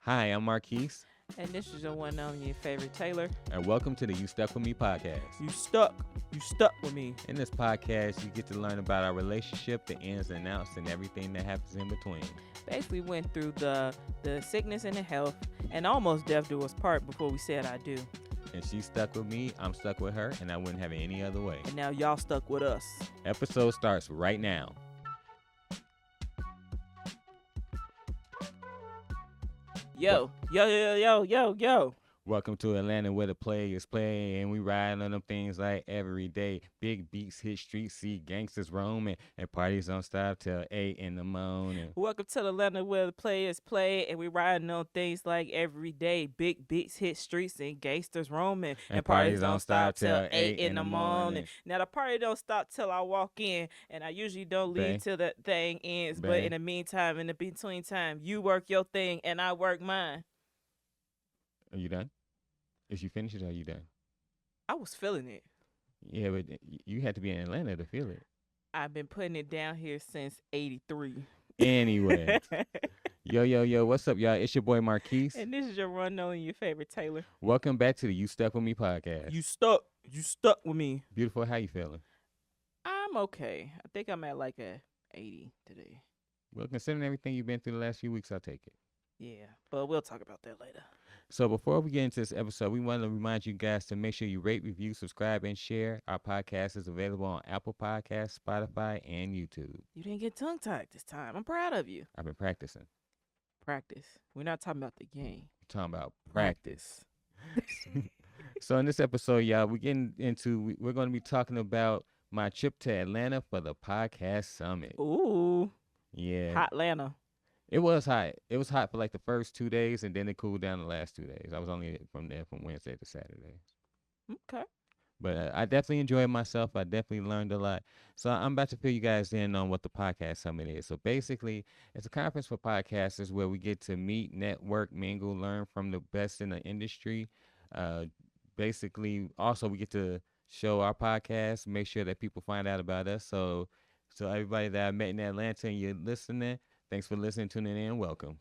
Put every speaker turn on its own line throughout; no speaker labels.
Hi, I'm Marquise,
And this is your one and only your favorite Taylor.
and welcome to the You Stuck With Me podcast.
You stuck. You stuck with me.
In this podcast, you get to learn about our relationship, the ins and outs, and everything that happens in between.
Basically went through the sickness and the health and almost death do us part before we said I do.
And she's stuck with me, I'm stuck with her, and I wouldn't have it any other way.
And now y'all stuck with us.
Episode starts right now.
Yo.
Welcome to Atlanta where the players play, and we ride on them things like every day. Big beats hit streets, see gangsters roaming, and parties don't stop till 8 in the morning.
Welcome to Atlanta where the players play and we riding on things like every day. Big beats hit streets and gangsters roaming.
And parties don't stop till 8 in the morning.
Now the party don't stop till I walk in, and I usually don't leave
Bang.
till the thing ends. But
Bang.
in the meantime, in the between time, you work your thing and I work mine.
Are you done? Is you finished or are you done?
I was feeling it.
Yeah, but you had to be in Atlanta to feel it.
I've been putting it down here since '83.
Anyway, yo, what's up, y'all? It's your boy Marquise.
And this is your run on your favorite Taylor.
Welcome back to the You Stuck With Me podcast.
You stuck with me.
Beautiful, how you feeling?
I'm okay. I think I'm at like a 80 today.
Well, considering everything you've been through the last few weeks, I'll take it.
Yeah, but we'll talk about that later.
So before we get into this episode, we want to remind you guys to make sure you rate, review, subscribe, and share. Our podcast is available on Apple Podcasts, Spotify, and YouTube.
You didn't get tongue-tied this time. I'm proud of you.
I've been practicing.
Practice. We're not talking about the game.
We're talking about practice. So in this episode, y'all, we're going to be talking about my trip to Atlanta for the podcast summit.
Ooh.
Yeah.
Hot Atlanta.
It was hot. It was hot for like the first 2 days, and then it cooled down the last 2 days. I was only from Wednesday to Saturday.
Okay.
But I definitely enjoyed myself. I definitely learned a lot. So I'm about to fill you guys in on what the Podcast Summit is. So basically, it's a conference for podcasters where we get to meet, network, mingle, learn from the best in the industry. Basically, also we get to show our podcast, make sure that people find out about us. So everybody that I met in Atlanta and you're listening, thanks for listening, tuning in. Welcome.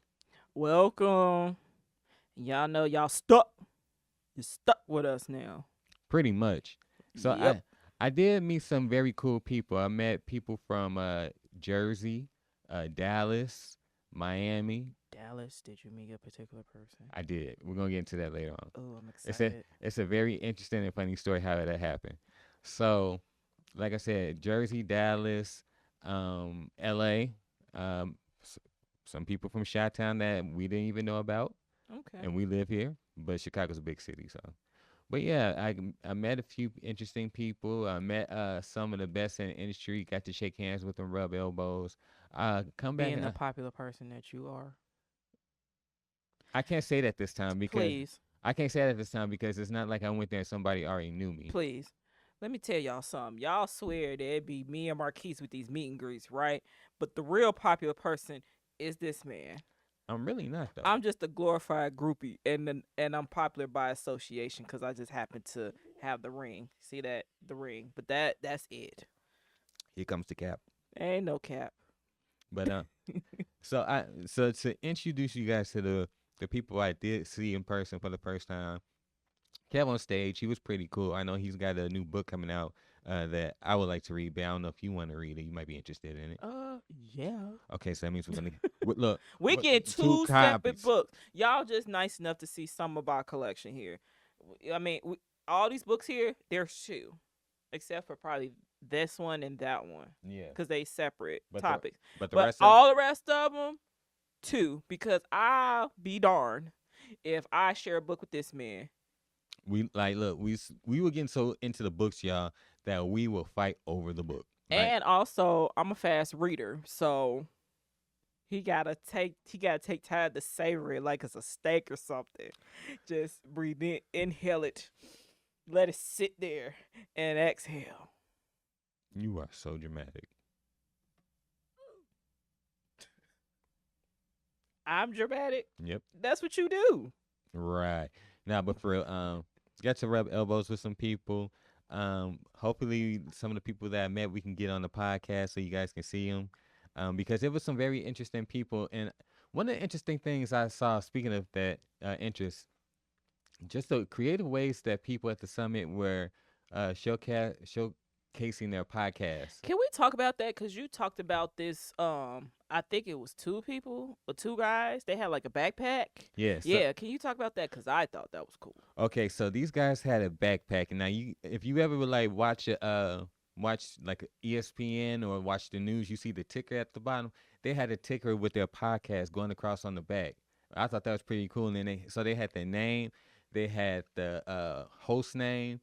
Welcome. Y'all know y'all stuck. You're stuck with us now.
Pretty much. So
Yep.
I did meet some very cool people. I met people from Jersey, Dallas, Miami.
Dallas, did you meet a particular person?
I did. We're gonna get into that later on.
Oh, I'm excited.
It's a very interesting and funny story how that happened. So, like I said, Jersey, Dallas, LA, some people from Chi-Town that we didn't even know about,
Okay.
and we live here. But Chicago's a big city, so. But yeah, I met a few interesting people. I met some of the best in the industry. Got to shake hands with them, rub elbows. Come back.
Being the popular person that you are.
I can't say that this time because
Please.
I can't say that this time because it's not like I went there and somebody already knew me.
Please. Let me tell y'all something. Y'all swear that it'd be me and Marquise with these meet and greets, right? But the real popular person is this man.
I'm really not though.
I'm just a glorified groupie, and I'm popular by association because I just happen to have the ring. See that? The ring. But that's it.
Here comes the cap.
Ain't no cap.
But so to introduce you guys to the people I did see in person for the first time, Kev on stage, he was pretty cool. I know he's got a new book coming out that I would like to read, but I don't know if you want to read it. You might be interested in it.
Yeah.
Okay, so that means we're gonna look.
We
what-
get two separate
copies.
books. Y'all just nice enough to see some of our collection here. I mean, all these books here, there's two, except for probably this one and that one,
Yeah,
because they separate
But
topics.
but the
But
rest of
all the rest of them, two, because I'll be darned if I share a book with this man.
we like look we were getting so into the books, y'all, that we will fight over the book. Like,
And also, I'm a fast reader, so he gotta take time to savor it like it's a steak or something. Just breathe in, inhale it, let it sit there, and exhale.
you are so dramatic.
I'm dramatic.
Yep.
That's what you do.
Right. Now, but for real, got to rub elbows with some people. Hopefully some of the people that I met we can get on the podcast so you guys can see them. Because it was some very interesting people, and One of the interesting things I saw, speaking of that interest, just the creative ways that people at the summit were showcasing their podcast.
Can we talk about that? Cause you talked about this. I think it was two people or two guys. They had like a backpack.
Yeah.
Yeah. Can you talk about that? Cause I thought that was cool.
Okay, so these guys had a backpack, and now if you ever would like watch like ESPN or watch the news, you see the ticker at the bottom. They had a ticker with their podcast going across on the back. I thought that was pretty cool. And they had their name, they had the host name,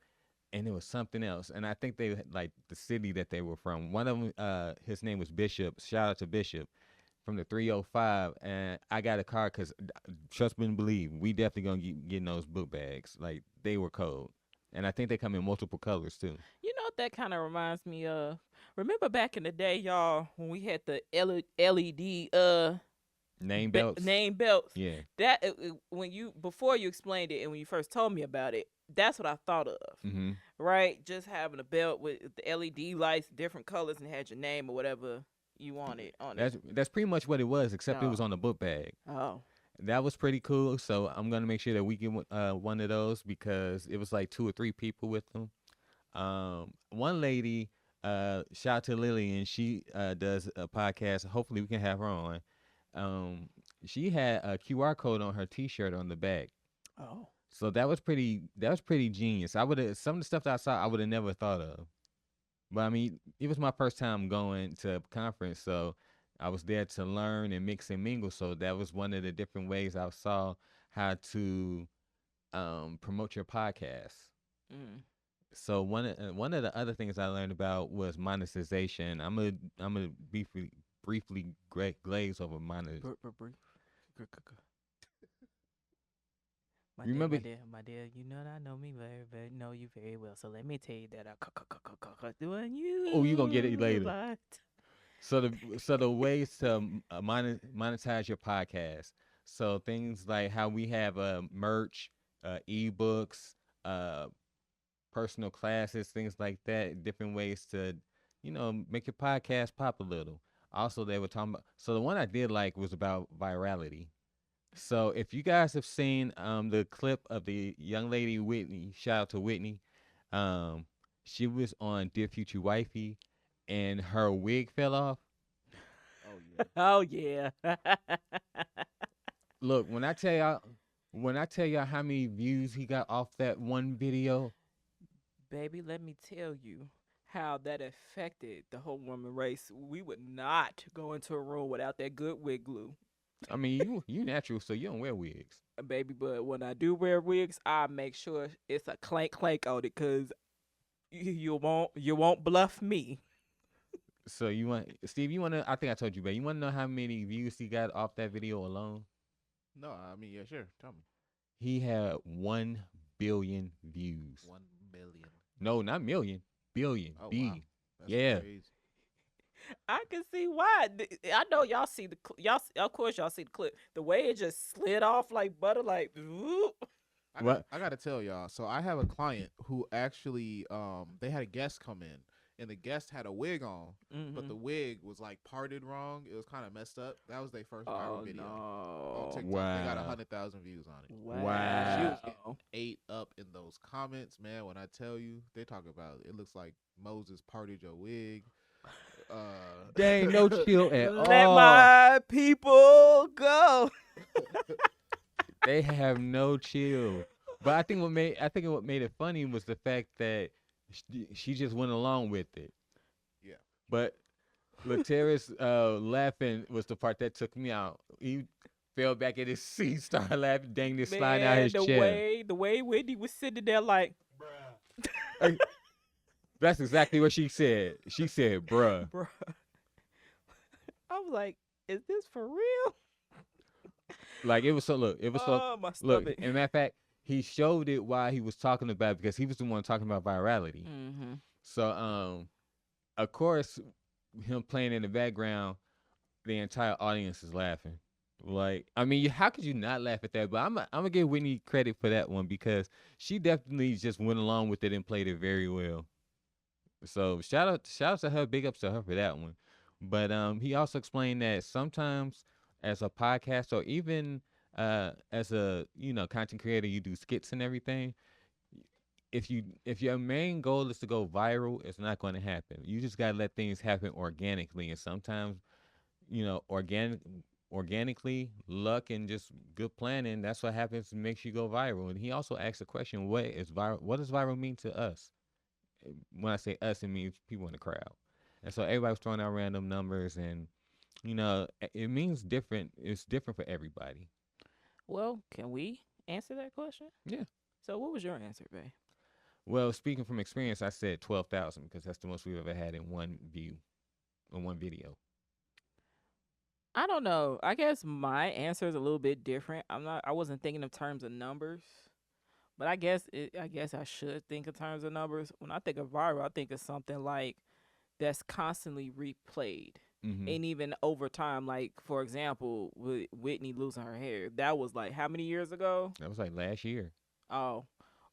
and it was something else. And I think they had, like the city that they were from. One of them, his name was Bishop. Shout out to Bishop from the 305. And I got a card because trust me and believe, we definitely gonna getting those book bags. Like they were cold. And I think they come in multiple colors too.
You know what that kind of reminds me of? Remember back in the day, y'all, when we had the LED
Name belts.
name belts.
Yeah.
That when you before you explained it and when you first told me about it, that's what I thought of.
Mm-hmm.
Right, just having a belt with the LED lights, different colors, and had your name or whatever you wanted on it.
That's pretty much what it was, except it
Oh.
was on the book bag.
Oh,
That was pretty cool. So I'm gonna make sure that we get one of those because it was like 2 or 3 people with them. One lady, shout out to Lillian. She does a podcast. Hopefully, we can have her on. She had a QR code on her T-shirt on the back.
oh,
So that was pretty. That was pretty genius. I would have some of the stuff that I saw. I would have never thought of. But I mean, it was my first time going to a conference, so I was there to learn and mix and mingle. So that was one of the different ways I saw how to promote your podcast.
mm.
So one of the other things I learned about was monetization. I'm gonna briefly glaze over monetization.
My
You
dear,
remember-
my dear, you know I know me know you very well. So let me tell you that I doing you.
Oh, you gonna get it later.
right.
So the ways to monetize your podcast. So things like how we have merch, ebooks, personal classes, things like that. Different ways to, make your podcast pop a little. Also, they were talking about. So the one I did like was about virality. So if you guys have seen the clip of the young lady Whitney, shout out to Whitney. She was on Dear Future Wifey, and her wig fell off.
Oh yeah.
Look, when I tell y'all how many views he got off that one video,
Baby, let me tell you how that affected the whole woman race. We would not go into a room without that good wig glue.
I mean, you natural, so you don't wear wigs.
Baby, but when I do wear wigs, I make sure it's a clank on it, cause you won't bluff me.
So you want Steve? You want to? I think I told you, but you want to know how many views he got off that video alone?
No, I mean, yeah, sure. Tell me.
He had 1 billion views.
1 million.
No, not million, billion.
Oh,
B.
wow. That's
Yeah.
crazy.
I can see why. I know y'all see of course y'all see the clip. The way it just slid off like butter, like whoop.
What?
I gotta tell y'all. So I have a client who actually, they had a guest come in, and the guest had a wig on, but the wig was like parted wrong. It was kind of messed up. That was their first viral video on
no.
TikTok. They got
Wow.
100,000 views on it.
Wow.
She was getting ate up in those comments, man. When I tell you, they talk about it looks like Moses parted your wig.
They ain't no chill at
Let
all.
my people go.
They have no chill. But I think what made it funny was the fact that she just went along with it.
Yeah.
But Laterra's laughing was the part that took me out. He fell back in his seat, started laughing, dang this sliding out his
the
chair.
way Whitney was sitting there like,
That's exactly what she said. She said, bruh.
bruh. I was like, is this for real?
Like it was so
Oh, my
look,
stomach.
and matter of fact, he showed it while he was talking about it because he was the one talking about virality.
Mm-hmm.
So of course, him playing in the background, the entire audience is laughing. Like, I mean, how could you not laugh at that? But I'm gonna give Whitney credit for that one because she definitely just went along with it and played it very well. So shout out to her, big ups to her for that one. But he also explained that sometimes as a podcast or even as a content creator, you do skits and everything. If your main goal is to go viral, it's not going to happen. You just gotta let things happen organically, and sometimes organically, luck and just good planning. That's what happens and makes you go viral. And he also asked a question: What is viral? What does viral mean to us? When I say us, it means people in the crowd. And so everybody's throwing out random numbers, and it means different. It's different for everybody.
Well, can we answer that question?
Yeah.
So, what was your answer, babe?
Well, speaking from experience, I said 12,000 because that's the most we've ever had in one view, in one video.
I don't know. I guess my answer is a little bit different. I wasn't thinking of terms of numbers, but I guess I should think in terms of numbers. When I think of viral, I think of something like that's constantly replayed.
Mm-hmm.
And even over time, like for example, with Whitney losing her hair, that was like how many years ago?
That was like last year.
Oh,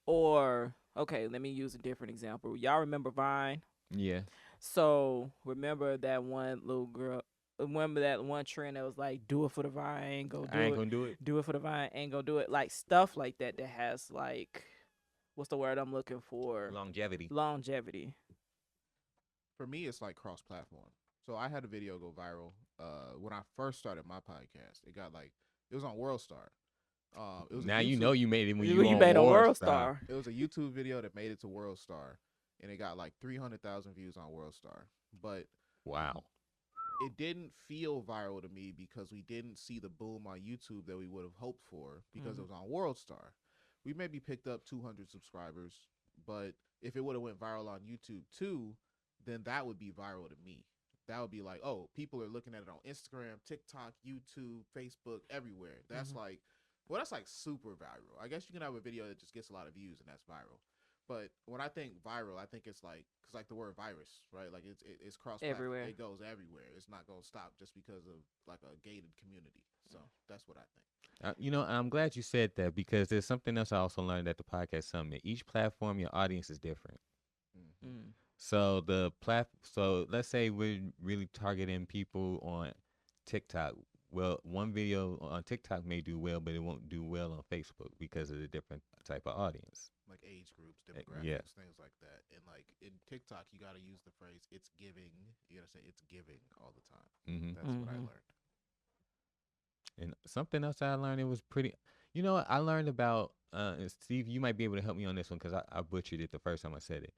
or okay, let me use a different example. Y'all remember Vine?
Yeah.
So remember that one little girl. Remember that one trend that was like, "Do it for the Vine, ain't gonna do
I ain't
it.
gonna do it.
Do it for the Vine, ain't gonna do it." Like stuff like that that has like, what's the word I'm looking for?
Longevity.
Longevity.
For me, it's like cross-platform. So I had a video go viral when I first started my podcast. It was on WorldStar. It was
Now
YouTube,
you made it when
You
you
made a
on
world
Star.
star.
It was a YouTube video that made it to WorldStar, and it got like 300,000 views on WorldStar. But
Wow.
it didn't feel viral to me because we didn't see the boom on YouTube that we would have hoped for because it was on WorldStar. We maybe picked up 200 subscribers, but if it would have went viral on YouTube too, then that would be viral to me. That would be like, oh, people are looking at it on Instagram, TikTok, YouTube, Facebook, everywhere. That's that's like super viral. I guess you can have a video that just gets a lot of views and that's viral. But when I think viral, I think it's like, because like the word virus, right? Like it's cross
Everywhere.
It goes everywhere. It's not gonna stop just because of like a gated community. So that's what I think.
I'm glad you said that because there's something else I also learned at the podcast summit. Each platform, your audience is different.
Mm-hmm.
So so let's say we're really targeting people on TikTok. Well, one video on TikTok may do well, but it won't do well on Facebook because of the different type of audience.
Like age groups, demographics,
Yeah.
things like that. And like in TikTok, you got to use the phrase "it's giving." You got to say "it's giving" all the time.
Mm-hmm.
That's what I learned.
And something else I learned, it was pretty. You know what I learned about? And Steve, you might be able to help me on this one because I butchered it the first time I said it.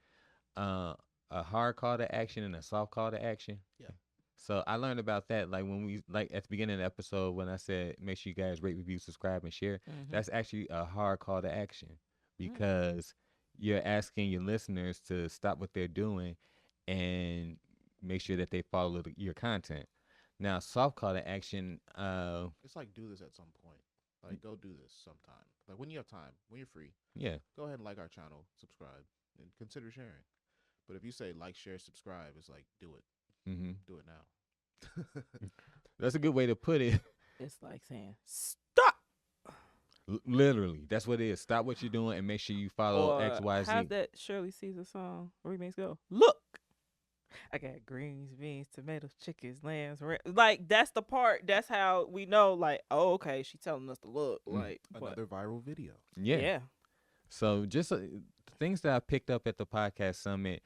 A hard call to action and a soft call to action.
Yeah.
So I learned about that like when we like at the beginning of the episode when I said make sure you guys rate, review, subscribe, and share. That's actually a hard call to action because you're asking your listeners to stop what they're doing and make sure that they follow your content. Now, soft call to action.
It's like do this at some point. Like go do this sometime. Like when you have time, when you're free,
Yeah.
go ahead and like our channel, subscribe, and consider sharing. But if you say like, share, subscribe, it's like do it.
Mm-hmm.
Do it now.
That's a good way to put it.
It's like saying stop.
Literally, that's what it is. Stop what you're doing and make sure you follow
Or
X, Y, Z.
how's that Shirley Caesar song remix go? Look, I got greens, beans, tomatoes, chickens, lambs. Like that's the part. That's how we know. Like, oh, okay, she's telling us to look. Like
Another viral video.
Yeah. So just things that I picked up at the podcast summit.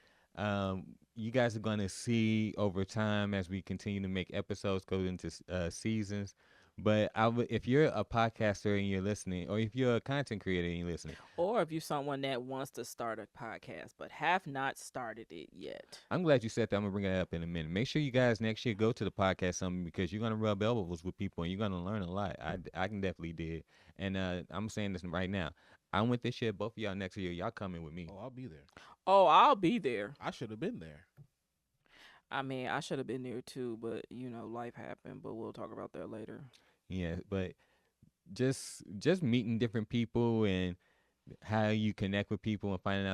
You guys are going to see over time as we continue to make episodes, go into seasons. But if you're a podcaster and you're listening, or if you're a content creator and you're listening,
or if you're someone that wants to start a podcast but have not started it yet,
I'm glad you said that. I'm gonna bring that up in a minute. Make sure you guys next year go to the podcast summit because you're gonna rub elbows with people and you're gonna learn a lot. I can definitely did, and I'm saying this right now. I went this year. Both of y'all next year, y'all coming with me.
Oh, I'll be there.
oh, I'll be there.
I should have been there.
I mean, I should have been there too, but life happened. But we'll talk about that later.
Yeah, but just meeting different people and how you connect with people and finding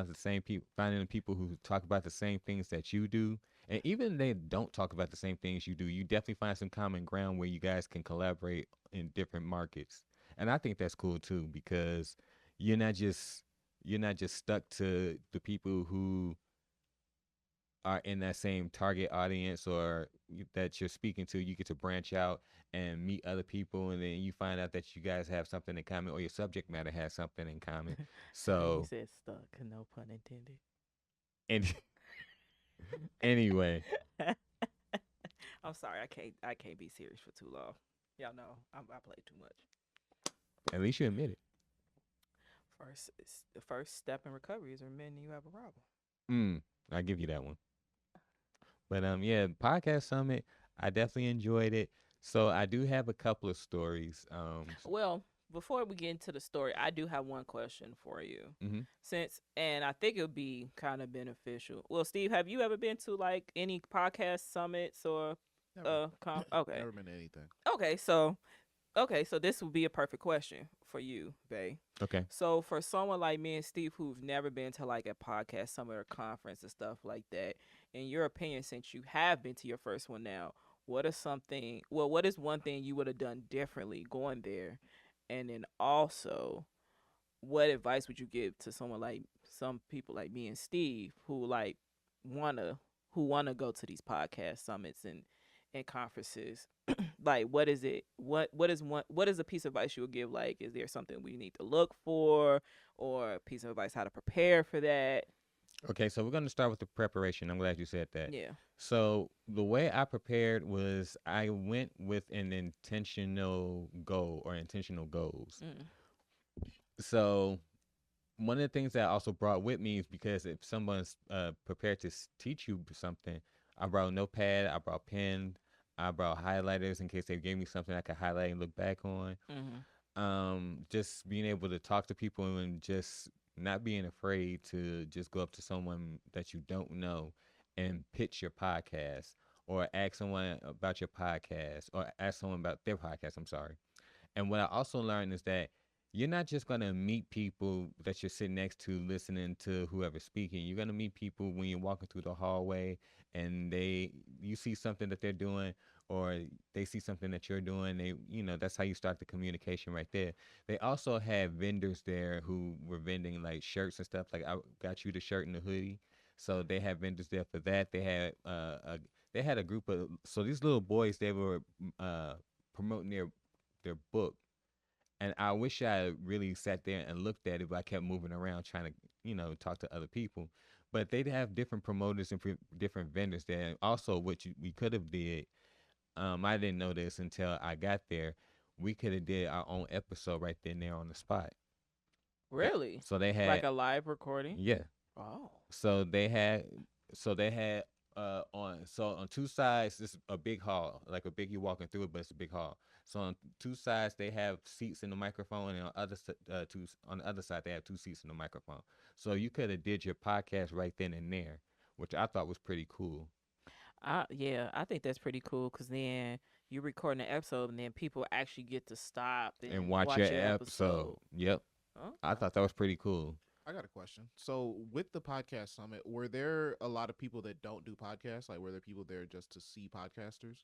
the people who talk about the same things that you do. And even if they don't talk about the same things you do, you definitely find some common ground where you guys can collaborate in different markets. And I think that's cool too because you're not just stuck to the people who are in that same target audience or that you're speaking to, you get to branch out and meet other people, and then you find out that you guys have something in common, or your subject matter has something in common.
And he
So,
said stuck, no pun intended.
and anyway,
I'm sorry, I can't be serious for too long. Y'all know I play too much.
at least you admit it.
The first step in recovery is admitting you have a problem.
I give you that one. But yeah, podcast summit, I definitely enjoyed it. So I do have a couple of stories.
Well, before we get into the story, I do have one question for you.
Mm-hmm.
And I think it would be kind of beneficial. Well, Steve, have you ever been to like any podcast summits or
Never.
okay.
Never been to anything.
Okay, so this would be a perfect question for you, Bay.
Okay.
So for someone like me and Steve who've never been to like a podcast summit or conference and stuff like that, in your opinion, since you have been to your first one now, what is one thing you would have done differently going there? And then also, what advice would you give to someone like some people like me and Steve who like wanna go to these podcast summits and conferences? Like what is it? What is a piece of advice you would give? Like, is there something we need to look for, or a piece of advice how to prepare for that?
Okay, so we're going to start with the preparation. I'm glad you said that.
Yeah.
So the way I prepared was I went with an intentional goal or intentional goals.
Mm.
So one of the things that I also brought with me is because if someone's prepared to teach you something, I brought a notepad, I brought pen, I brought highlighters in case they gave me something I could highlight and look back on. Just being able to talk to people and just not being afraid to just go up to someone that you don't know and pitch your podcast or ask someone about your podcast or ask someone about their podcast. I'm sorry. And what I also learned is that you're not just going to meet people that you're sitting next to listening to whoever's speaking. You're going to meet people when you're walking through the hallway and you see something that they're doing or they see something that you're doing. That's how you start the communication right there. They also had vendors there who were vending like shirts and stuff. Like I got you the shirt and the hoodie. So they had vendors there for that. They had a group of, so these little boys, they were promoting their book. And I wish I really sat there and looked at it, but I kept moving around trying to, talk to other people. But they'd have different promoters and different vendors there. And also, we could have did, I didn't know this until I got there. We could have did our own episode right then there on the spot.
Really?
So they had
like a live recording?
Yeah.
Oh.
So they had on two sides it's a big hall, like a big, you walking through it, but it's a big hall. So on two sides they have seats in the microphone, and on the other side they have two seats in the microphone. So you could have did your podcast right then and there, which I thought was pretty cool.
Yeah, I think that's pretty cool because then you're recording an episode and then people actually get to stop
and watch your episode. Yep.
Oh.
I thought that was pretty cool.
I got a question. So with the podcast summit, were there a lot of people that don't do podcasts? Like, were there people there just to see podcasters?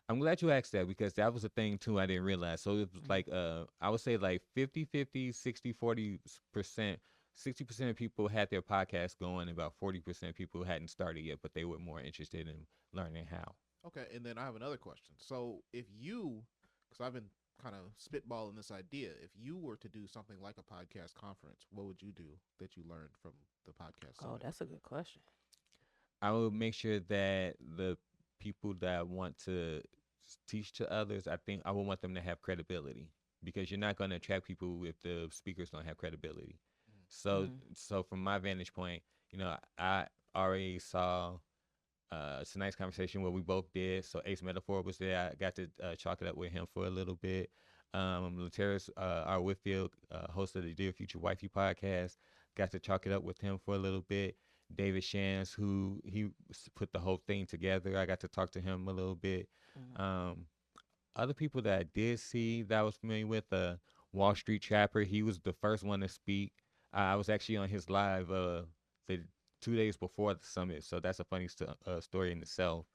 I'm glad you asked that because that was a thing too I didn't realize. So it was like I would say like 50-50, 60-40%. 60% of people had their podcast going, about 40% of people hadn't started yet, but they were more interested in learning how.
Okay, and then I have another question. So if you, because I've been kind of spitballing this idea, if you were to do something like a podcast conference, what would you do that you learned from the podcast summit?
Oh, that's a good question.
I would make sure that the people that want to teach to others, I think I would want them to have credibility, because you're not going to attract people if the speakers don't have credibility. So from my vantage point, I already saw tonight's conversation where we both did. So Ace Metaphor was there. I got to chalk it up with him for a little bit. Lateris R. Whitfield, host of the Dear Future Wifey podcast, got to chalk it up with him for a little bit. David Shans, who he put the whole thing together, I got to talk to him a little bit. Other people that I did see that I was familiar with, Wall Street Trapper, he was the first one to speak. I was actually on his live the 2 days before the summit, so that's a funny story in itself.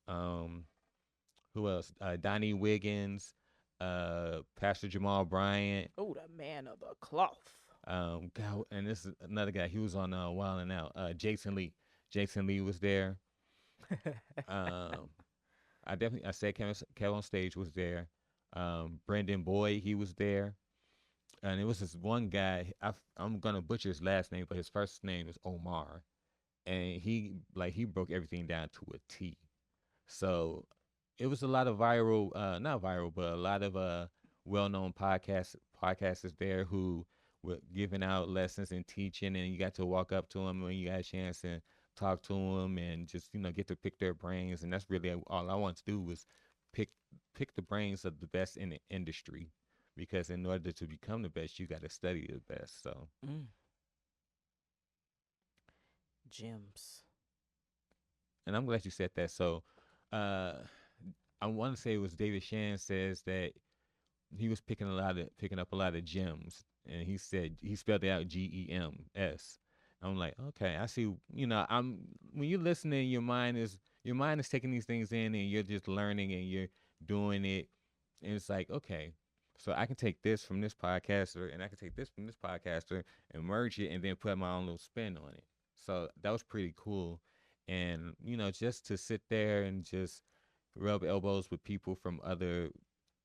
Who else? Donnie Wiggins, Pastor Jamal Bryant.
Oh, the man of the cloth.
God, and this is another guy. He was on Wild 'N Out. Jason Lee. Jason Lee was there. Um, I said Kevin on Stage was there. Brendan Boyd, he was there. And it was this one guy. I'm gonna butcher his last name, but his first name is Omar, and he broke everything down to a T. So it was a lot of not viral, but a lot of well-known podcasters there who were giving out lessons and teaching, and you got to walk up to them when you got a chance and talk to them, and just get to pick their brains. And that's really all I wanted to do was pick pick the brains of the best in the industry, because in order to become the best, you got to study the best. So
Gems.
and I'm glad you said that. So, I want to say it was David Shan says that he was picking up a lot of gems, and he said he spelled it out GEMS. I'm like, okay, I see. I'm when you're listening, your mind is taking these things in, and you're just learning, and you're doing it, and it's like, okay, so I can take this from this podcaster, and I can take this from this podcaster, and merge it, and then put my own little spin on it. So that was pretty cool, and just to sit there and just rub elbows with people from other,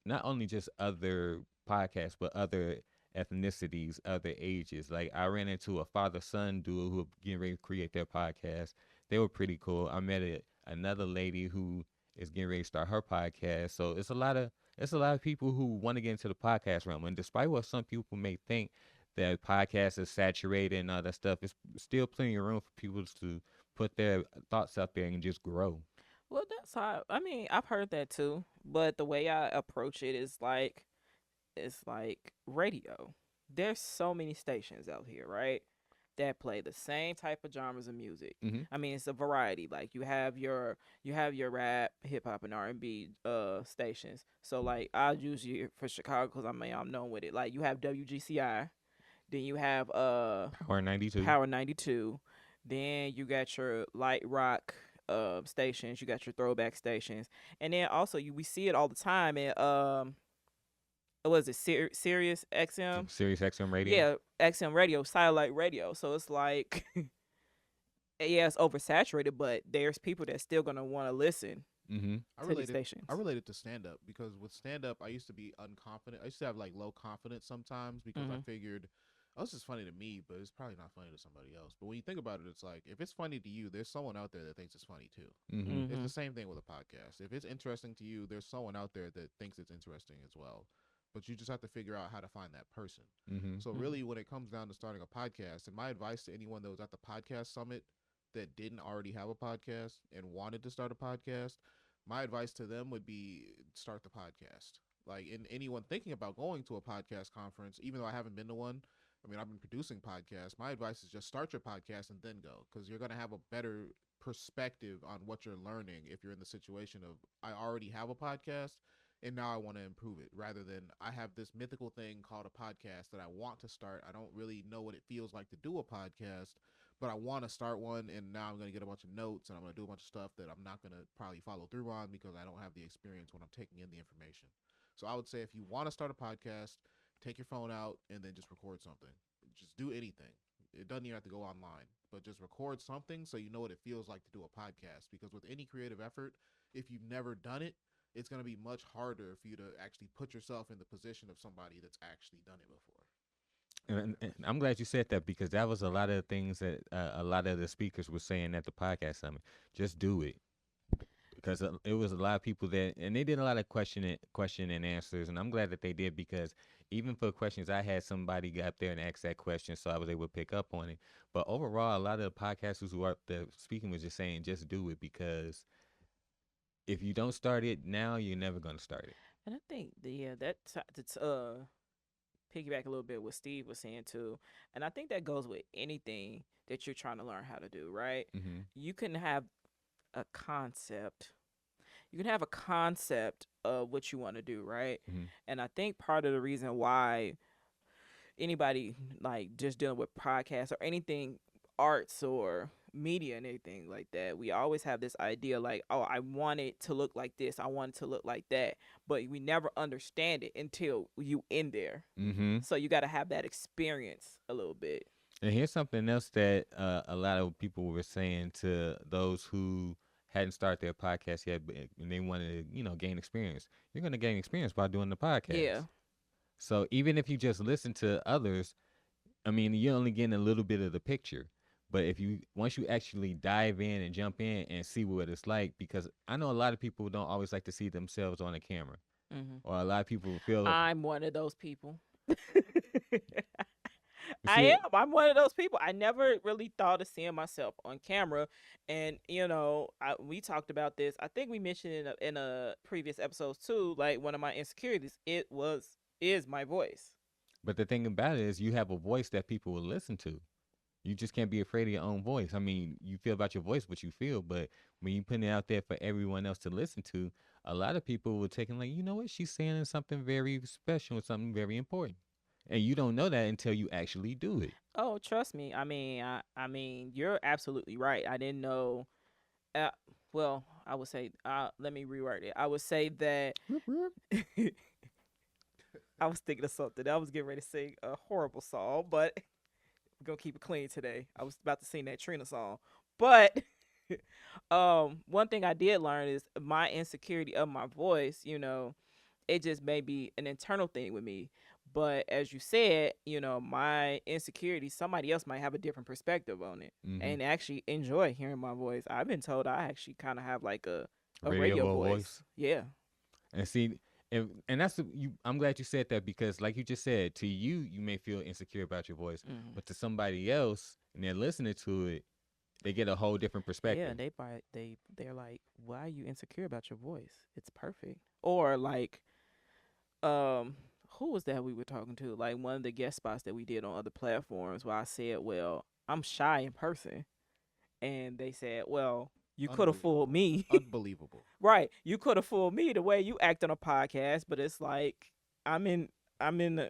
not only just other podcasts, but other ethnicities, other ages. Like I ran into a father-son duo who were getting ready to create their podcast. They were pretty cool. I met another lady who is getting ready to start her podcast. So it's a lot of people who want to get into the podcast realm. And despite what some people may think that podcasts is saturated and all that stuff, it's still plenty of room for people to put their thoughts out there and just grow.
Well, that's how. I mean, I've heard that too, but the way I approach it is like it's like radio. There's so many stations out here, right? That play the same type of genres of music.
Hmm.
I mean, it's a variety. Like you have your rap, hip hop, and R&B stations. So like I use you for Chicago because I'm known with it. Like you have WGCI, then you have
Power 92.
Power 92, then you got your light rock stations, you got your throwback stations, and then also we see it all the time in was it Sirius XM?
Sirius XM Radio.
Yeah, XM radio, satellite radio. So it's like, yeah, it's oversaturated, but there's people that's still gonna want to listen
Mm-hmm.
to these stations.
I related to stand up because with stand up I used to be unconfident. I used to have like low confidence sometimes because I figured, oh, this is funny to me, but it's probably not funny to somebody else. But when you think about it, it's like if it's funny to you, there's someone out there that thinks it's funny too.
Mm-hmm.
It's the same thing with a podcast. If it's interesting to you, there's someone out there that thinks it's interesting as well. But you just have to figure out how to find that person.
Mm-hmm.
So really, when it comes down to starting a podcast, and my advice to anyone that was at the podcast summit that didn't already have a podcast and wanted to start a podcast, my advice to them would be start the podcast. Like, in anyone thinking about going to a podcast conference, even though I haven't been to one, I mean, I've been producing podcasts. My advice is just start your podcast and then go, because you're going to have a better perspective on what you're learning if you're in the situation of, I already have a podcast and now I want to improve it, rather than I have this mythical thing called a podcast that I want to start. I don't really know what it feels like to do a podcast, but I want to start one, and now I'm going to get a bunch of notes and I'm going to do a bunch of stuff that I'm not going to probably follow through on because I don't have the experience when I'm taking in the information. So I would say if you want to start a podcast, take your phone out and then just record something. Just do anything. It doesn't even have to go online, but just record something so you know what it feels like to do a podcast. Because with any creative effort, if you've never done it, it's going to be much harder for you to actually put yourself in the position of somebody that's actually done it before.
And I'm glad you said that, because that was a lot of the things that a lot of the speakers were saying at the podcast summit. Just do it, because it was a lot of people that, and they did a lot of question and answers, and I'm glad that they did, because even for questions I had, somebody got up there and asked that question, so I was able to pick up on it. But overall, a lot of the podcasters who are up there speaking was just saying, just do it, because if you don't start it now, you're never going to start it.
And I think that's piggyback a little bit what Steve was saying too, and I think that goes with anything that you're trying to learn how to do. Right?
Mm-hmm.
You can have a concept. You can have a concept of what you want to do, right?
Mm-hmm.
And I think part of the reason why anybody like just dealing with podcasts or anything arts or media and anything like that, we always have this idea like, oh, I want it to look like this, I want it to look like that, but we never understand it until you in there.
Mm-hmm.
So you got to have that experience a little bit.
And here's something else that a lot of people were saying to those who hadn't started their podcast yet, and they wanted to, gain experience. You're going to gain experience by doing the
Yeah.
podcast. So even if you just listen to others, I mean, you're only getting a little bit of the picture. But if you once you actually dive in and jump in and see what it's like, because I know a lot of people don't always like to see themselves on a camera, or a lot of people feel.
I'm one of those people. I
See,
am. I'm one of those people. I never really thought of seeing myself on camera, and we talked about this. I think we mentioned in a previous episodes too. Like one of my insecurities, is my voice.
but the thing about it is, you have a voice that people will listen to. You just can't be afraid of your own voice. I mean, you feel about your voice what you feel, but when you put it out there for everyone else to listen to, a lot of people will take it like, you know what, she's saying something very special, something very important, and you don't know that until you actually do it.
Oh, trust me. I mean, you're absolutely right. I didn't know. Uh, well, I would say. Let me reword it. I would say that. I was thinking of something. I was getting ready to sing a horrible song, but we're gonna keep it clean today. I was about to sing that Trina song, but one thing I did learn is my insecurity of my voice. It just may be an internal thing with me. But as you said, my insecurity, somebody else might have a different perspective on it
Mm-hmm.
and actually enjoy hearing my voice. I've been told I actually kind of have like a radio
Radio
voice.
voice.
Yeah.
And see, and that's you. I'm glad you said that because, like you just said, to you, you may feel insecure about your voice,
Hmm.
but to somebody else, and they're listening to it, they get a whole different
Yeah,
perspective.
they're like, why are you insecure about your voice? It's perfect. Or like, um, who was that we were talking to? Like one of the guest spots that we did on other platforms where I said, well, I'm shy in person, and they said, well, you could have fooled
Unbelievable.
me.
Unbelievable.
Right, you could have fooled me the way you act on a podcast, but it's like I'm in I'm in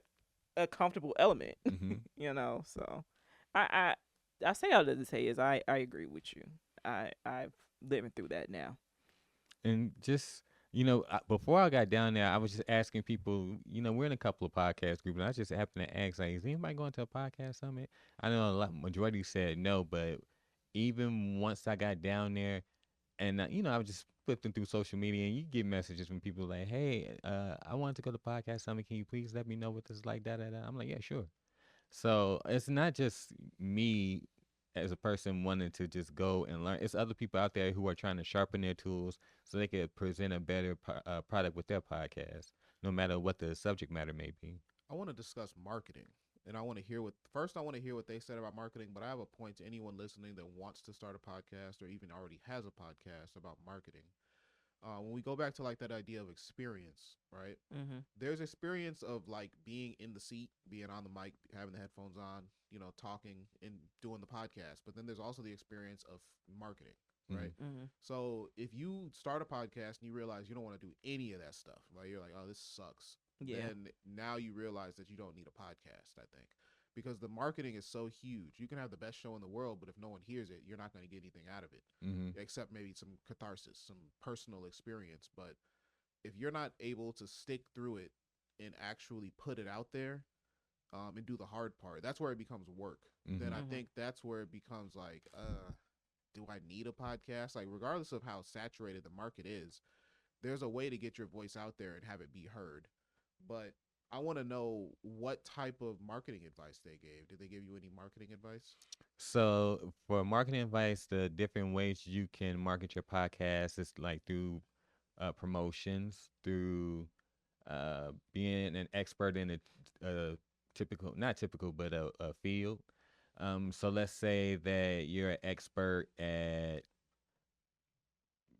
a comfortable element,
Hmm.
So I say all that to say is I agree with you. I've living through that now.
And just before I got down there, I was just asking people. We're in a couple of podcast groups, and I just happened to ask, like, is anybody going to a podcast summit? I know a lot majority said no, but even once I got down there, and I was just flipping through social media, and you get messages from people like, "Hey, I wanted to go to podcast summit. Can you please let me know what this is like?" Da. I'm like, "Yeah, sure." So it's not just me as a person wanting to just go and learn. It's other people out there who are trying to sharpen their tools so they can present a better product with their podcast, no matter what the subject matter may be.
I want to discuss marketing, and I want to hear what first. I want to hear what they said about marketing, but I have a point to anyone listening that wants to start a podcast or even already has a podcast about marketing. When we go back to like that idea of experience, right?
Mhm.
There's experience of like being in the seat, being on the mic, having the headphones on, talking and doing the podcast. But then there's also the experience of marketing, right?
Hmm.
Mhm.
So if you start a podcast and you realize you don't want to do any of that stuff, like you're like, oh, this sucks,
Yeah.
then now you realize that you don't need a podcast, I think. Because the marketing is so huge. You can have the best show in the world, but if no one hears it, you're not going to get anything out of it,
Hmm.
except maybe some catharsis, some personal experience. But if you're not able to stick through it and actually put it out there, and do the hard part, that's where it becomes work. Then I
Hmm.
Mhm.
think that's where it becomes like, do I need a podcast? Like, regardless of how saturated the market is, there's a way to get your voice out there and have it be heard. But I want to know what type of marketing advice they gave. Did they give you any marketing advice?
So for marketing advice, the different ways you can market your podcast is like through promotions, through being an expert in a typical, not typical, but a field. So let's say that you're an expert at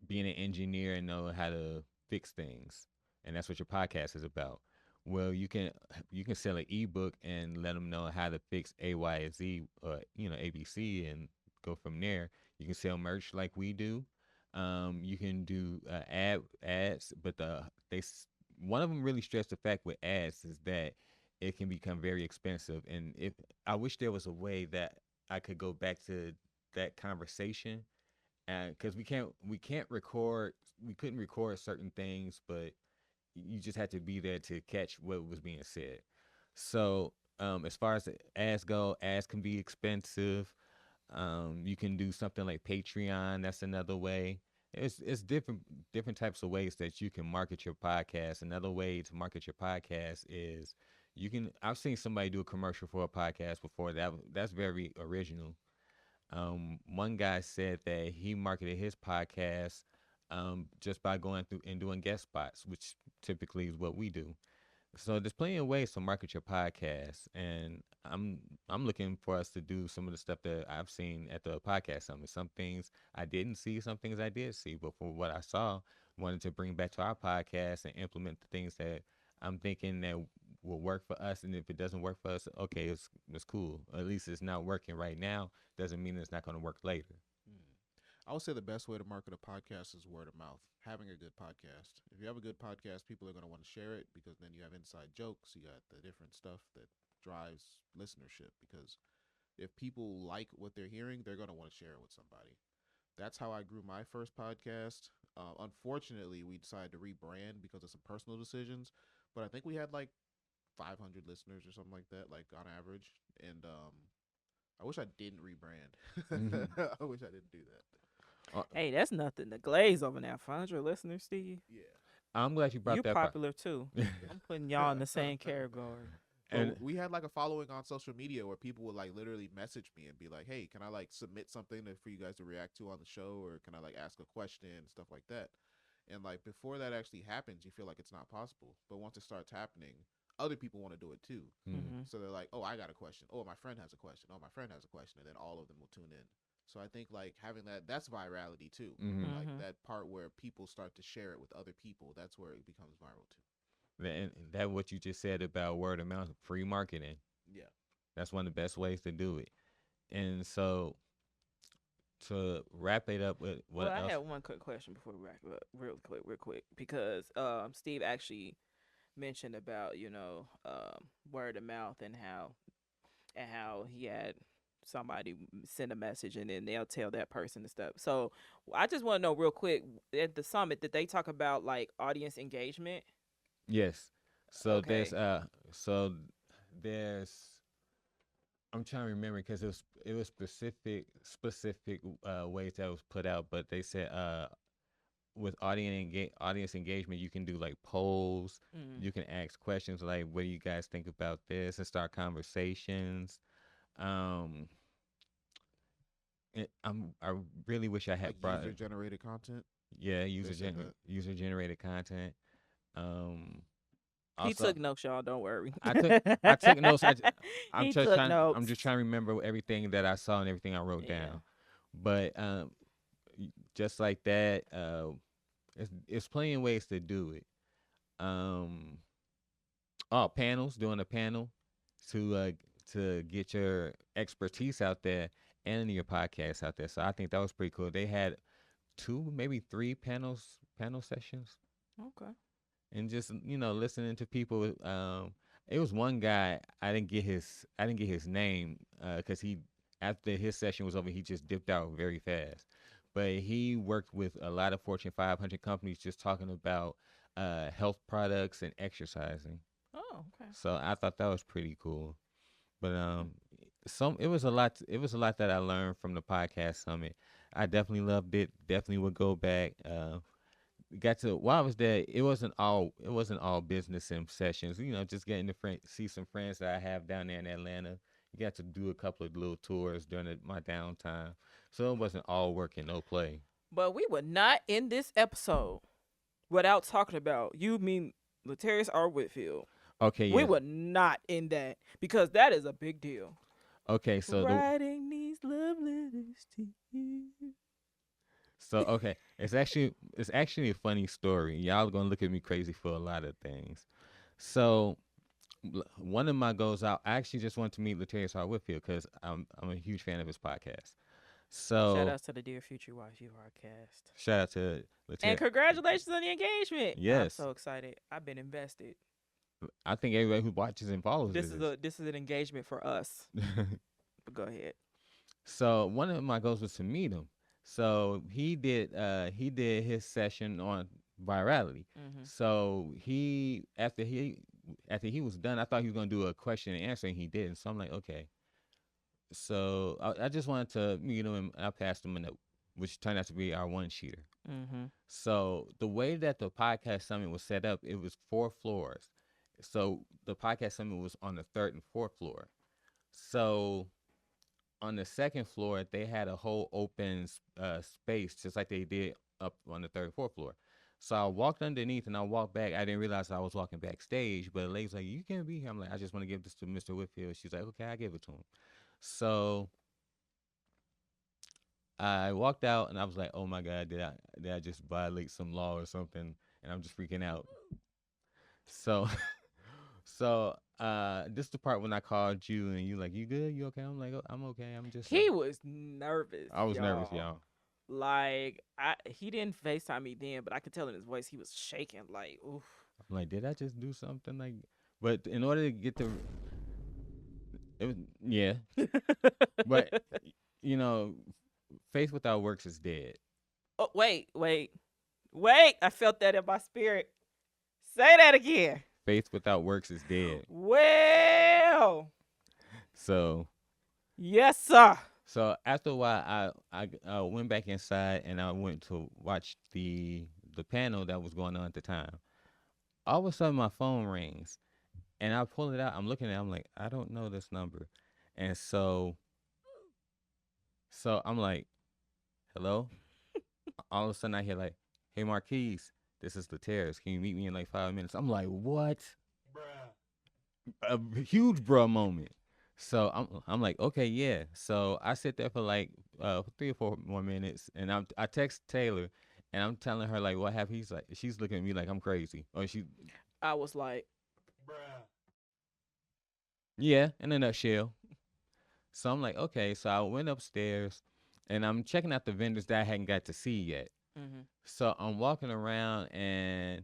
being an engineer and know how to fix things, and that's what your podcast is about. Well, you can sell an ebook and let them know how to fix A, Y, and Z, or ABC, and go from there. You can sell merch like we do. You can do ads, but one of them really stressed the fact with ads is that it can become very expensive. And if I wish there was a way that I could go back to that conversation, and because we couldn't record certain things, but you just had to be there to catch what was being said. So as far as ads go, ads can be expensive. You can do something like Patreon. That's another way. It's different types of ways that you can market your podcast. Another way to market your podcast is you can. I've seen somebody do a commercial for a podcast before. That's very original. One guy said that he marketed his podcast just by going through and doing guest spots, which typically is what we do. So there's plenty of ways to market your podcast, and I'm looking for us to do some of the stuff that I've seen at the podcast summit. Some things I didn't see, some things I did see, but for what I saw, wanted to bring back to our podcast and implement the things that I'm thinking that will work for us. And if it doesn't work for us, okay, it's cool. At least it's not working right now. Doesn't mean it's not going to work later.
I would say the best way to market a podcast is word of mouth. Having a good podcast. If you have a good podcast, people are going to want to share it because then you have inside jokes. You got the different stuff that drives listenership. Because if people like what they're hearing, they're going to want to share it with somebody. That's how I grew my first podcast. Unfortunately, we decided to rebrand because of some personal decisions. But I think we had like 500 listeners or something like that, like on average. And I wish I didn't rebrand. I wish I didn't do that.
Hey, that's nothing to glaze over now. 500 listeners, Steve.
Yeah.
I'm glad you brought
You
that.
popular too. I'm putting y'all in the same category.
And we had like a following on social media where people would like literally message me and be like, "Hey, can I like submit something for you guys to react to on the show, or can I like ask a question and stuff like that?" And like before that actually happens, you feel like it's not possible. But once it starts happening, other people want to do it too.
Mm-hmm.
So they're like, "Oh, I got a question. Oh, my friend has a question. Oh, my friend has a question," and then all of them will tune in. So I think like having that's virality too. Like that part where people start to share it with other people, that's where it becomes viral too.
And that what you just said about word of mouth, free marketing.
Yeah.
That's one of the best ways to do it. And so to wrap it up with what else?
I have one quick question before we wrap it up, real quick, because Steve actually mentioned about word of mouth and how he had somebody send a message and then they'll tell that person and stuff. So I just want to know real quick, at the summit, did they talk about like audience engagement?
Yes. So
Okay.
there's I'm trying to remember because it was specific ways that was put out, but they said with audience engagement, you can do like polls. You can ask questions like, "What do you guys think about this?" and start conversations. I really wish I had
Like
brought
user generated content.
Yeah,
They said that.
user generated content.
He
Also,
took notes, y'all. Don't worry.
I took notes. I'm
He
just
took
trying.
notes.
I'm just trying to remember everything that I saw and everything I wrote
Yeah.
down. But just like that, it's plenty of ways to do it. Panels, doing a panel to get your expertise out there and your podcast out there. So I think that was pretty cool. They had 2, maybe 3 panel sessions.
Okay.
And just listening to people. It was one guy I didn't get his name because he after his session was over he just dipped out very fast. But he worked with a lot of Fortune 500 companies just talking about health products and exercising.
Oh, okay.
So I thought that was pretty cool. But it was a lot. It was a lot that I learned from the podcast summit. I definitely loved it. Definitely would go back. While I was there, it wasn't all business and sessions. Just getting to see some friends that I have down there in Atlanta. You got to do a couple of little tours during my downtime, so it wasn't all work and no play.
But we would not end this episode without talking about you. Mean Latarius R. Whitfield.
Okay,
We
yes.
would not end that because that is a big deal.
Okay, so
Writing these love letters to you.
okay, it's actually a funny story. Y'all are gonna look at me crazy for a lot of things. So one of my goals out, I actually just wanted to meet Latarius R. Whitfield because I'm a huge fan of his podcast. So
Shout out to the Dear Future Wife You Podcast.
shout out to Latarius.
And congratulations on the engagement. I'm
Yes.
so excited. I've been invested.
I think everybody who watches and follows
This is an engagement for us. But go ahead.
So one of my goals was to meet him. So he did his session on virality.
Mm-hmm.
So after he was done, I thought he was gonna do a question and answer, and he didn't. So I'm like, okay. So I just wanted to meet him, and I passed him a note, which turned out to be our one sheeter.
Mm-hmm.
So the way that the podcast summit was set up, it was 4 floors. So the podcast summit was on the 3rd and 4th floor. So on the 2nd floor, they had a whole open space, just like they did up on the 3rd and 4th floor. So I walked underneath and I walked back. I didn't realize I was walking backstage, but the lady's like, "You can't be here." I'm like, "I just want to give this to Mr. Whitfield." She's like, "Okay, I give it to him." So I walked out and I was like, "Oh my God, did I just violate some law or something?" And I'm just freaking out. So this is the part when I called you and you like, "You good? You okay?" I'm like, "Oh, I'm okay. I'm just."
He was nervous.
I was nervous, y'all.
Like he didn't FaceTime me then, but I could tell in his voice he was shaking. Like, oof.
I'm like, did I just do something like? But in order to get the, it was yeah. But you know, faith without works is dead.
Oh, wait. I felt that in my spirit. Say that again.
Faith without works is dead.
Well.
So.
Yes, sir.
So after a while, I went back inside and I went to watch the panel that was going on at the time. All of a sudden, my phone rings, and I pull it out. I'm looking at it. I'm like, I don't know this number. And so I'm like, hello? All of a sudden, I hear like, "Hey, Marquise, this is the Terrace. Can you meet me in like 5 minutes?" I'm like, what? Bruh. A huge bruh moment. So I'm like, okay, yeah. So I sit there for like 3 or 4 more minutes, and I text Taylor, and I'm telling her like what happened. She's looking at me like I'm crazy, or
I was like,
bruh. Yeah, in a nutshell. So I'm like, okay. So I went upstairs, and I'm checking out the vendors that I hadn't got to see yet.
mm-hmm.
So I'm walking around, and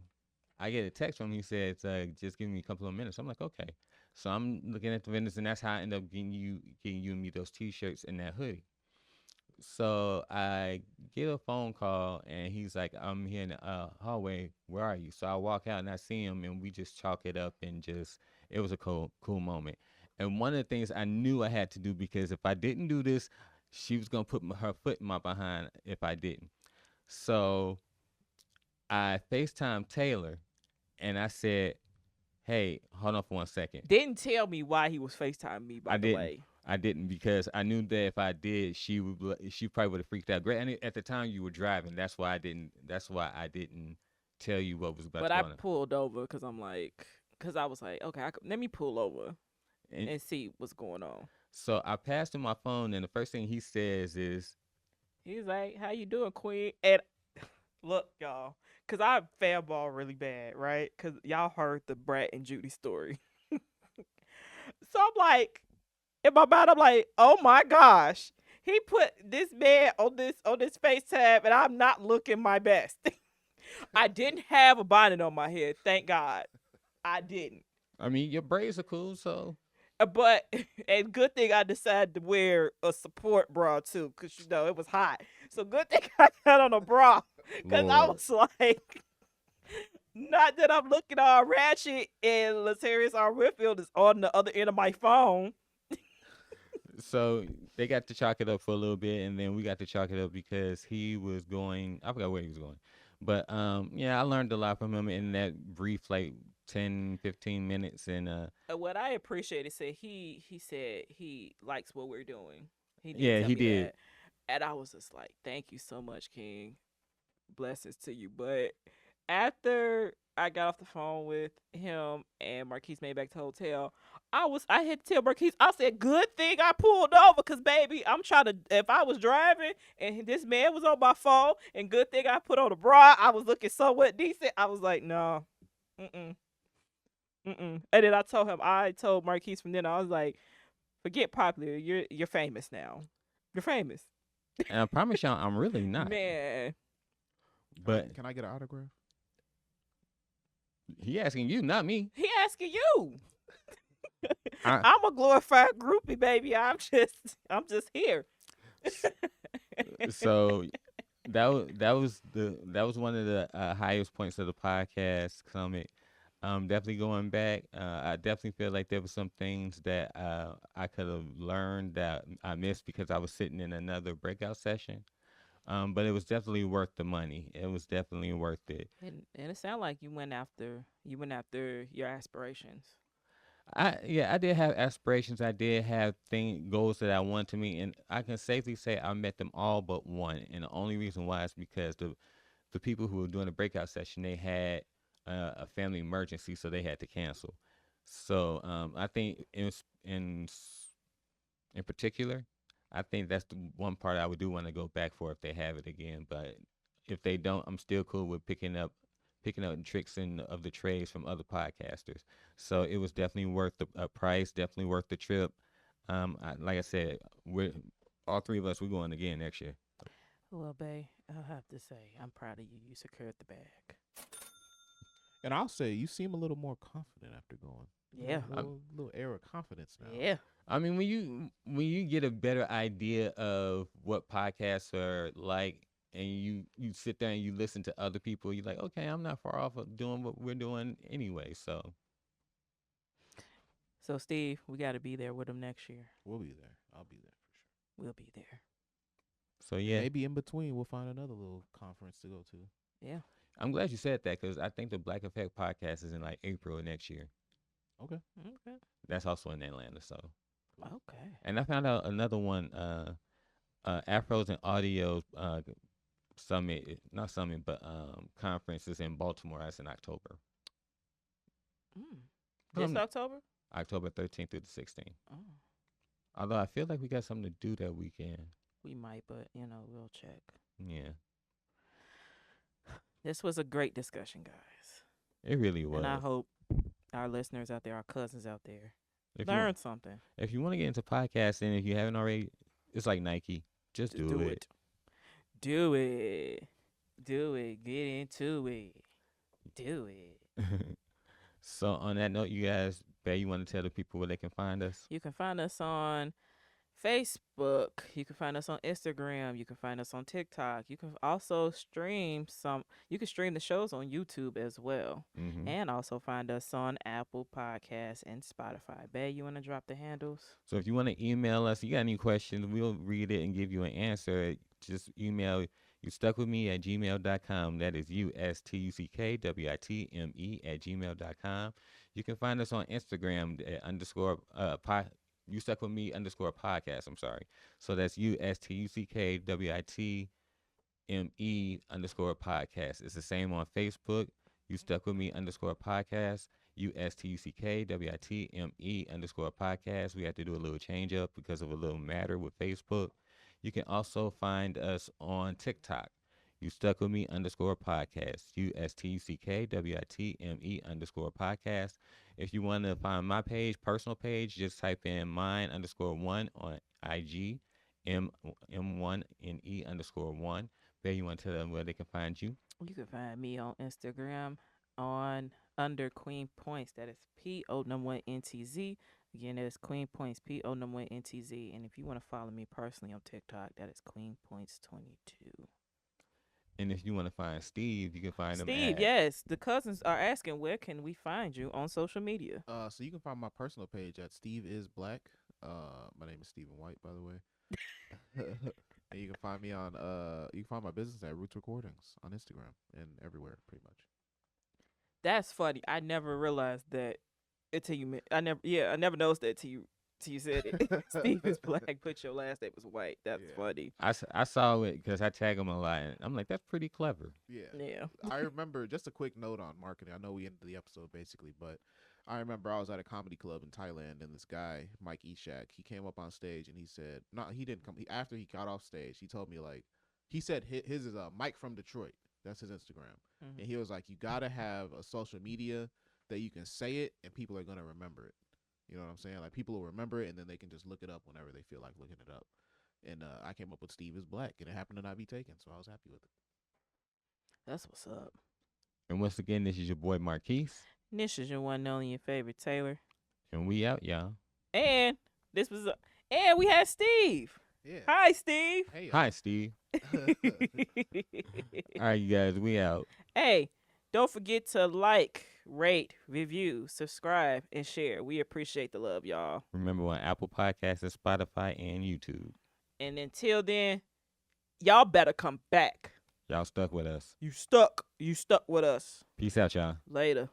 I get a text from him. He says, "Just give me a couple of minutes." I'm like, okay. So I'm looking at the vendors, and that's how I end up getting you and me those T-shirts and that hoodie. So I get a phone call, and he's like, "I'm here in the hallway. Where are you?" So I walk out, and I see him, and we just chalk it up, and it was a cool moment. And one of the things I knew I had to do, because if I didn't do this, she was gonna put her foot in my behind if I didn't. So I FaceTime Taylor, and I said, "Hey, hold on for 1 second."
Didn't tell me why he was FaceTiming me, by the way.
I didn't, because I knew that if I did, she probably would have freaked out. Great, and at the time you were driving. That's why I didn't tell you what was about to go on.
But I pulled over because I was like, okay, let me pull over and see what's going on.
So I passed him my phone, and the first thing he says is,
he's like, "How you doing, Queen?" And look, y'all, because I fanball really bad, right? Because y'all heard the Brett and Judy story. So I'm like, in my mind, I'm like, oh my gosh, he put this man on this FaceTime, and I'm not looking my best. I didn't have a bonnet on my head, thank God. I didn't.
I mean, your braids are cool, so.
But, and good thing I decided to wear a support bra too, because it was hot. So good thing I got on a bra, because I was like, not that I'm looking all ratchet, and Latarius R. Whitfield is on the other end of my phone.
So they got to chalk it up for a little bit, and then we got to chalk it up because he was going. I forgot where he was going, but yeah, I learned a lot from him in that brief, like 10, 15 minutes. And
what I appreciated, he said he likes what we're doing.
He did.
That. And I was just like, "Thank you so much, King. Blessings to you." But after I got off the phone with him and Marquise made back to the hotel, I had to tell Marquise, I said, good thing I pulled over, because baby, I'm trying to, if I was driving and this man was on my phone, and good thing I put on a bra, I was looking somewhat decent. I was like, no, And then I told Marquise from then, I was like, forget popular, you're famous now. You're famous.
And I promise y'all, I'm really not.
Man.
But
can I get an autograph?
He asking you, not me.
He asking you. I'm a glorified groupie, baby. I'm just here.
So that was one of the highest points of the podcast summit. Definitely going back. I definitely feel like there were some things that I could have learned that I missed because I was sitting in another breakout session. But it was definitely worth the money. It was definitely worth it.
And it sounded like you went after your aspirations.
I did have aspirations. I did have goals that I wanted to meet, and I can safely say I met them all but one. And the only reason why is because the people who were doing the breakout session, they had a family emergency, so they had to cancel. So I think in particular, I think that's the one part I would do want to go back for if they have it again. But if they don't, I'm still cool with picking up tricks of the trades from other podcasters. So it was definitely worth the price, definitely worth the trip. Like I said, we're all three of us. We're going again next year.
Well, Bay, I'll have to say I'm proud of you. You secured the bag.
And I'll say you seem a little more confident after going.
Yeah.
A little air of confidence now.
Yeah.
I mean, when you get a better idea of what podcasts are like, and you sit there and you listen to other people, you're like, okay, I'm not far off of doing what we're doing anyway.
So, Steve, we got to be there with him next year.
We'll be there. I'll be there for sure.
We'll be there.
So yeah,
Maybe in between we'll find another little conference to go to.
Yeah.
I'm glad you said that because I think the Black Effect podcast is in like April of next year.
Okay.
Okay.
That's also in Atlanta. So,
Okay.
and I found out another one, Afros and Audio summit, not summit, but conference is in Baltimore. That's in October.
This October?
October 13th through the 16th.
Oh.
Although I feel like we got something to do that weekend.
We might, but we'll check.
Yeah,
This was a great discussion, guys.
it really was.
And I hope our listeners out there, our cousins out there,
If
learn something.
if you want to get into podcasting, if you haven't already, it's like Nike. Just do it.
Do it. Do it. Get into it. Do it.
So on that note, you guys, Bay, you want to tell the people where they can find us?
You can find us on Facebook. You can find us on Instagram. You can find us on TikTok. You can also stream the shows on YouTube as well.
Mm-hmm.
And also find us on Apple Podcasts and Spotify. Bae, you want to drop the handles?
So if you want to email us, you got any questions, we'll read it and give you an answer. Just email youstuckwithme@gmail.com. That is USTUCKWITME@gmail.com. You can find us on Instagram at you stuck with me _podcast. I'm sorry. So that's USTUCKWITME_podcast. It's the same on Facebook. You stuck with me _podcast. USTUCKWITME_podcast. We had to do a little change up because of a little matter with Facebook. You can also find us on TikTok. You stuck with me _podcast. USTUCKWITME_podcast. If you want to find my personal page, just type in mine _1 on IG, M1NE_1. There you want to tell them where they can find you?
You can find me on Instagram on under Queen Points. That is PO1NTZ. Again, that is Queen Points, PO1NTZ. And if you want to follow me personally on TikTok, that is Queen Points 22.
And if you want to find Steve, you can find him
Steve, yes. The cousins are asking, where can we find you on social media?
So you can find my personal page at Steve is Black. My name is Stephen White, by the way. And you can find me on you can find my business at Roots Recordings on Instagram and everywhere, pretty much.
That's funny. I never realized that until you. I never noticed that till you said it. Steve is Black. Put your last name was White. That's funny.
I saw it because I tag him a lot, and I'm like, that's pretty clever.
Yeah.
I remember, just a quick note on marketing. I know we ended the episode basically, but I remember I was at a comedy club in Thailand, and this guy, Mike Eshak, he came up on stage and he said, no, he didn't come. After he got off stage, he told me, like, he said his is Mike from Detroit. That's his Instagram.
Mm-hmm.
And he was like, you got to have a social media that you can say it and people are going to remember it. You know what I'm saying? Like, people will remember it and then they can just look it up whenever they feel like looking it up. And I came up with Steve is Black, and it happened to not be taken, so I was happy with it.
That's what's up.
And once again, this is your boy Marquise.
This is your one and only, your favorite Taylor.
And we out, y'all.
And and we had Steve.
Yeah.
Hi, Steve.
Hey,
Hi, Steve. All right, you guys, we out.
Hey, Don't forget to like, rate, review, subscribe, and share. We appreciate the love, y'all.
Remember on Apple Podcasts, and Spotify, and YouTube.
And until then, y'all better come back.
Y'all stuck with us.
You stuck. You stuck with us.
Peace out, y'all.
Later.